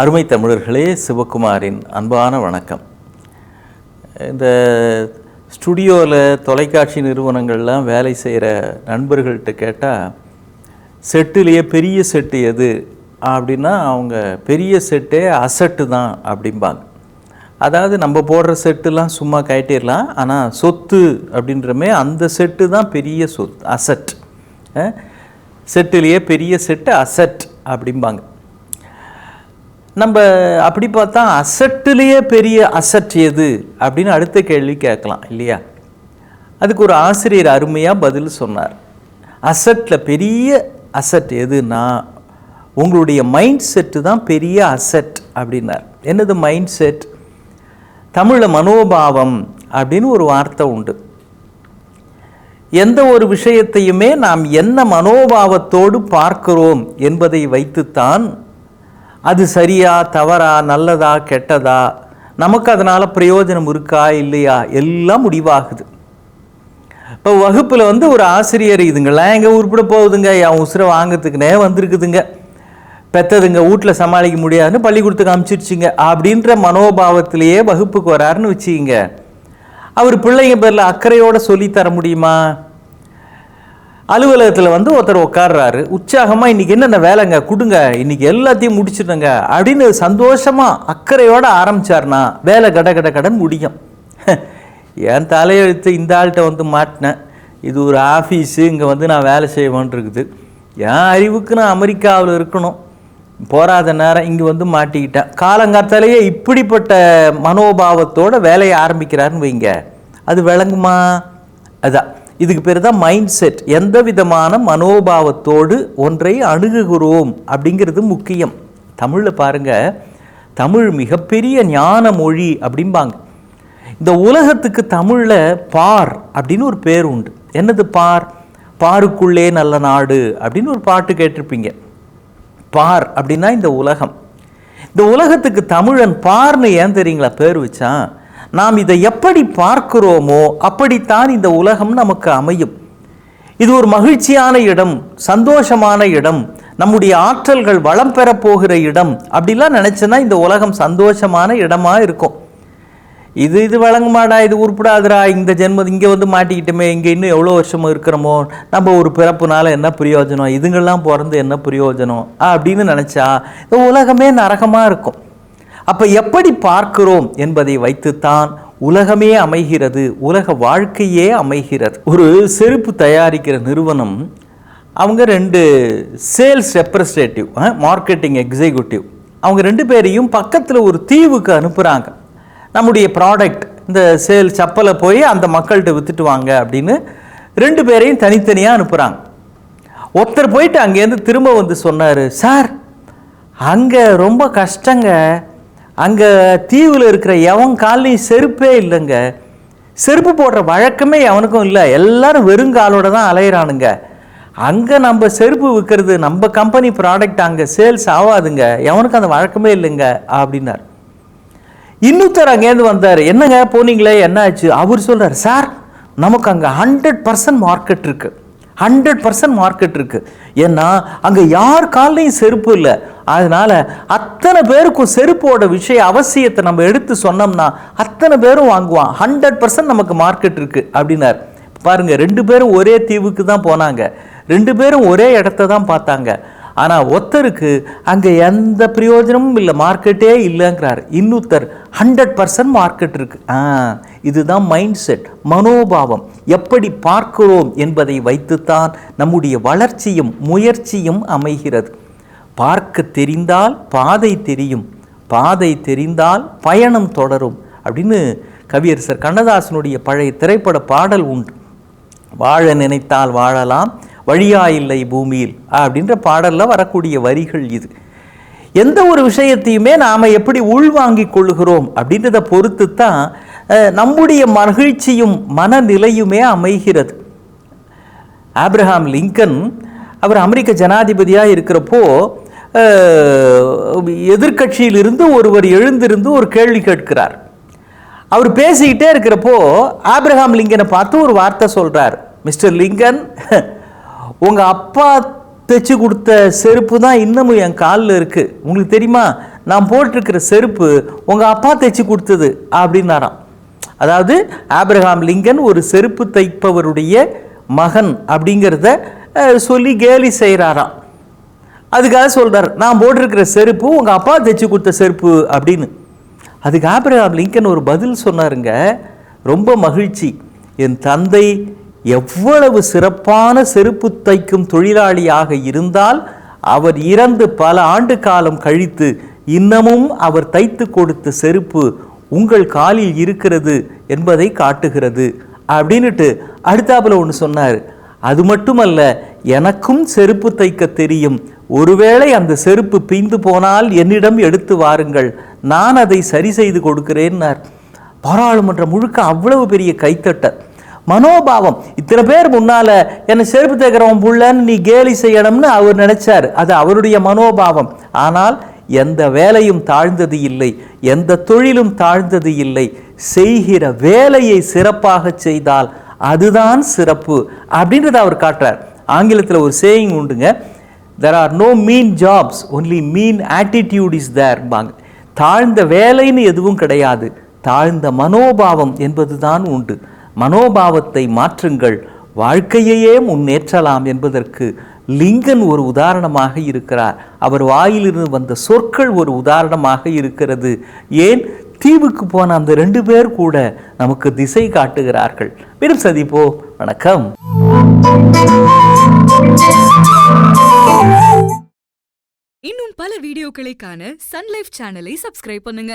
அருமை தமிழர்களே, சிவகுமாரின் அன்பான வணக்கம். இந்த ஸ்டுடியோவில் தொலைக்காட்சி நிறுவனங்கள்லாம் வேலை செய்கிற நண்பர்கள்ட்ட கேட்டால் செட்டுலேயே பெரிய செட்டு எது அப்படின்னா அவங்க பெரிய செட்டே அசட்டு தான் அப்படிம்பாங்க. அதாவது நம்ம போடுற செட்டுலாம் சும்மா கட்டிடலாம், ஆனால் சொத்து அப்படின்றமே அந்த செட்டு தான் பெரிய சொத்து, அசட். செட்டுலேயே பெரிய செட்டு அசட் அப்படிம்பாங்க. நம்ம அப்படி பார்த்தா அசட்டுலேயே பெரிய அசட் எது அப்படின்னு அடுத்த கேள்வி கேட்கலாம் இல்லையா? அதுக்கு ஒரு ஆசிரியர் அருமையாக பதில் சொன்னார். அசட்டில் பெரிய அசட் எதுன்னா உங்களுடைய மைண்ட் செட்டு தான் பெரிய அசட் அப்படின்னார். என்னது மைண்ட் செட்? தமிழில் மனோபாவம் அப்படின்னு ஒரு வார்த்தை உண்டு. எந்த ஒரு விஷயத்தையுமே நாம் என்ன மனோபாவத்தோடு பார்க்கிறோம் என்பதை வைத்துத்தான் அது சரியா தவறா நல்லதா கெட்டதா நமக்கு அதனால் பிரயோஜனம் இருக்கா இல்லையா எல்லாம் முடிவாகுது. இப்போ வகுப்பில் ஒரு ஆசிரியர் இதுங்கெல்லாம் எங்கே உருப்பிட போகுதுங்க, என் உசுரை வாங்கிறதுக்குனே வந்திருக்குதுங்க, பெற்றதுங்க வீட்டில் சமாளிக்க முடியாதுன்னு பள்ளிக்கூடத்துக்கு அனுப்பிச்சிடுச்சிங்க அப்படின்ற மனோபாவத்திலேயே வகுப்புக்கு வராருன்னு வச்சுக்கிங்க. அவர் பிள்ளைங்க பேரில் அக்கறையோடு சொல்லித்தர முடியுமா? அலுவலகத்தில் ஒருத்தர் உட்கார்றாரு, உற்சாகமாக இன்றைக்கி என்னென்ன வேலைங்க கொடுங்க, இன்றைக்கி எல்லாத்தையும் முடிச்சுடுங்க அப்படின்னு சந்தோஷமாக அக்கறையோடு ஆரம்பித்தார்னா வேலை கடன் முடியும். என் தலையெழுத்து இந்த ஆள்கிட்ட மாட்டினேன், இது ஒரு ஆஃபீஸு, இங்கே நான் வேலை செய்வேன் இருக்குது, என் அறிவுக்கு நான் அமெரிக்காவில் இருக்கணும், போராத நேரம் இங்கே மாட்டிக்கிட்டேன், காலங்காத்தாலேயே இப்படிப்பட்ட மனோபாவத்தோடு வேலையை ஆரம்பிக்கிறாருன்னு வைங்க, அது விளங்குமா? அதான் இதுக்கு பேர் தான் மைண்ட் செட். எந்த விதமான மனோபாவத்தோடு ஒன்றை அணுகுகிறோம் அப்படிங்கிறது முக்கியம். தமிழில் பாருங்கள், தமிழ் மிகப்பெரிய ஞான மொழி அப்படிம்பாங்க. இந்த உலகத்துக்கு தமிழில் பார் அப்படின்னு ஒரு பேர் உண்டு. என்னது பார்? பாருக்குள்ளே நல்ல நாடு அப்படின்னு ஒரு பாட்டு கேட்டிருப்பீங்க. பார் அப்படின்னா இந்த உலகம். இந்த உலகத்துக்கு தமிழன் பார்னு ஏன் தெரியுங்களா பேர் வச்சான்? நாம் இதை எப்படி பார்க்கிறோமோ அப்படித்தான் இந்த உலகம் நமக்கு அமையும். இது ஒரு மகிழ்ச்சியான இடம், சந்தோஷமான இடம், நம்முடைய ஆற்றல்கள் வளம் பெற போகிற இடம் அப்படிலாம் நினச்சேன்னா இந்த உலகம் சந்தோஷமான இடமா இருக்கும். இது வழங்குமாடா, இது உருப்படாதுரா, இந்த ஜென்மம் இங்கே மாட்டிக்கிட்டோமே, இங்கே இன்னும் எவ்வளோ வருஷமும் இருக்கிறோமோ, நம்ம ஒரு பிறப்புனால என்ன பிரயோஜனம், இதுங்கெல்லாம் பிறந்து என்ன பிரயோஜனம் அப்படின்னு நினச்சா இந்த உலகமே நரகமாக இருக்கும். அப்போ எப்படி பார்க்கிறோம் என்பதை வைத்துத்தான் உலகமே அமைகிறது, உலக வாழ்க்கையே அமைகிறது. ஒரு செருப்பு தயாரிக்கிற நிறுவனம், அவங்க 2 சேல்ஸ் ரெப்ரசன்டேட்டிவ், மார்க்கெட்டிங் எக்ஸிக்யூட்டிவ், அவங்க 2 பேரையும் பக்கத்தில் ஒரு தீவுக்கு அனுப்புகிறாங்க. நம்முடைய ப்ராடக்ட் இந்த சேல் சப்பலை போய் அந்த மக்கள்கிட்ட விற்றுட்டு வாங்க அப்படின்னு 2 பேரையும் தனித்தனியாக அனுப்புகிறாங்க. ஒருத்தர் போயிட்டு அங்கேருந்து திரும்ப சொன்னார், சார் அங்கே ரொம்ப கஷ்டங்க, அங்கே தீவில் இருக்கிற எவன் காலையும் செருப்பே இல்லைங்க, செருப்பு போடுற வழக்கமே எவனுக்கும் இல்லை, எல்லாரும் வெறுங்காலோட தான் அலையிறானுங்க, அங்கே நம்ம செருப்பு விற்கிறது நம்ம கம்பெனி ப்ராடக்ட் அங்கே சேல்ஸ் ஆகாதுங்க, எவனுக்கும் அந்த வழக்கமே இல்லைங்க அப்படின்னார். இன்னொருத்தர் அங்கேருந்து வந்தார், என்னங்க போனீங்களே என்ன ஆச்சு? அவர் சொல்கிறார், சார் நமக்கு அங்கே 100% மார்க்கெட் இருக்குது, 100% மார்க்கெட் இருக்குது, ஏன்னா அங்கே யார் காலையும் செருப்பு இல்லை, அதனால் அத்தனை பேருக்கும் செருப்போட விஷய அவசியத்தை நம்ம எடுத்து சொன்னோம்னா அத்தனை பேரும் வாங்குவான், 100% நமக்கு மார்க்கெட் இருக்குது அப்படின்னார். பாருங்கள், 2 பேரும் ஒரே தீவுக்கு தான் போனாங்க, 2 பேரும் ஒரே இடத்த தான் பார்த்தாங்க, ஆனால் ஒருத்தருக்கு அங்கே எந்த பிரயோஜனமும் இல்லை, மார்க்கெட்டே இல்லைங்கிறார். இன்னொருத்தர் 100% மார்க்கெட் இருக்குது. இதுதான் மைண்ட் செட், மனோபாவம். எப்படி பார்க்கிறோம் என்பதை வைத்துத்தான் நம்முடைய வளர்ச்சியும் முயற்சியும் அமைகிறது. பார்க்க தெரிந்தால் பாதை தெரியும், பாதை தெரிந்தால் பயணம் தொடரும் அப்படின்னு கவியரசர் கண்ணதாசனுடைய பழைய திரைப்பட பாடல் உண்டு. வாழ நினைத்தால் வாழலாம், வழியாயில்லை பூமியில் அப்படின்ற பாடலில் வரக்கூடிய வரிகள் இது. எந்த ஒரு விஷயத்தையுமே நாம் எப்படி உள்வாங்கிக் கொள்கிறோம் அப்படின்றத பொறுத்து தான் நம்முடைய மகிழ்ச்சியும் மனநிலையுமே அமைகிறது. ஆப்ரஹாம் லிங்கன் அவர் அமெரிக்க ஜனாதிபதியாக இருக்கிறப்போ எதிர்கட்சியிலிருந்து ஒருவர் எழுந்திருந்து ஒரு கேள்வி கேட்கிறார். அவர் பேசிக்கிட்டே இருக்கிறப்போ ஆப்ரஹாம் லிங்கனை பார்த்து ஒரு வார்த்தை சொல்கிறார், மிஸ்டர் லிங்கன், உங்கள் அப்பா தைச்சு கொடுத்த செருப்பு தான் இன்னமும் என் காலில் இருக்குது. உங்களுக்கு தெரியுமா, நான் போட்டிருக்கிற செருப்பு உங்கள் அப்பா தைச்சி கொடுத்தது அப்படின்னாராம். அதாவது ஆபிரகாம் லிங்கன் ஒரு செருப்பு தைப்பவருடைய மகன் அப்படிங்கிறத சொல்லி கேலி செய்கிறாராம். அதுக்காக சொல்கிறார், நான் போட்டிருக்கிற செருப்பு உங்கள் அப்பா தைச்சி கொடுத்த செருப்பு அப்படின்னு. அதுக்கு ஆபிரகாம் லிங்கன் ஒரு பதில் சொன்னாருங்க, ரொம்ப மகிழ்ச்சி. என் தந்தை எவ்வளவு சிறப்பான செருப்பு தைக்கும் தொழிலாளியாக இருந்தால் அவர் இறந்து பல ஆண்டு காலம் கழித்து இன்னமும் அவர் தைத்து கொடுத்த செருப்பு உங்கள் காலில் இருக்கிறது என்பதை காட்டுகிறது அப்படின்னுட்டு அடுத்தாப்புல ஒன்று சொன்னார். அது மட்டுமல்ல, எனக்கும் செருப்பு தைக்க தெரியும், ஒருவேளை அந்த செருப்பு பிய்ந்து போனால் என்னிடம் எடுத்து வாருங்கள், நான் அதை சரி செய்து கொடுக்கிறேன்னார். பாராளுமன்றம் முழுக்க அவ்வளவு பெரிய கைத்தட்ட மனோபாவம். இத்தனை பேர் முன்னால என்னை செருப்பு தைக்கிறவன் புள்ளன்னு நீ கேலி செய்யணும்னு அவர் நினைச்சார். அது அவருடைய மனோபாவம். ஆனால் எந்த வேலையும் தாழ்ந்தது இல்லை, எந்த தொழிலும் தாழ்ந்தது இல்லை. செய்கிற வேலையை சிறப்பாக செய்தால் அதுதான் சிறப்பு அப்படின்றத அவர் காட்டுறார். ஆங்கிலத்தில் ஒரு சேயிங் உண்டுங்க, there are no mean jobs, only mean attitude is there பாங்க. தாழ்ந்த வேலைன்னு எதுவும் கிடையாது, தாழ்ந்த மனோபாவம் என்பதுதான் உண்டு. மனோபாவத்தை மாற்றுங்கள், வாழ்க்கையையே முன்னேற்றலாம் என்பதற்கு லிங்கன் ஒரு உதாரணமாக இருக்கிறார். அவர் வாயிலிருந்து வந்த சொற்கள் ஒரு உதாரணமாக இருக்கிறது. ஏன், தீவுக்கு போன அந்த 2 பேர் கூட நமக்கு திசை காட்டுகிறார்கள். மீண்டும் சந்திப்போம். வணக்கம். இன்னும் பல வீடியோக்களை காண சன் லைஃப் சேனலை சப்ஸ்கிரைப் பண்ணுங்க.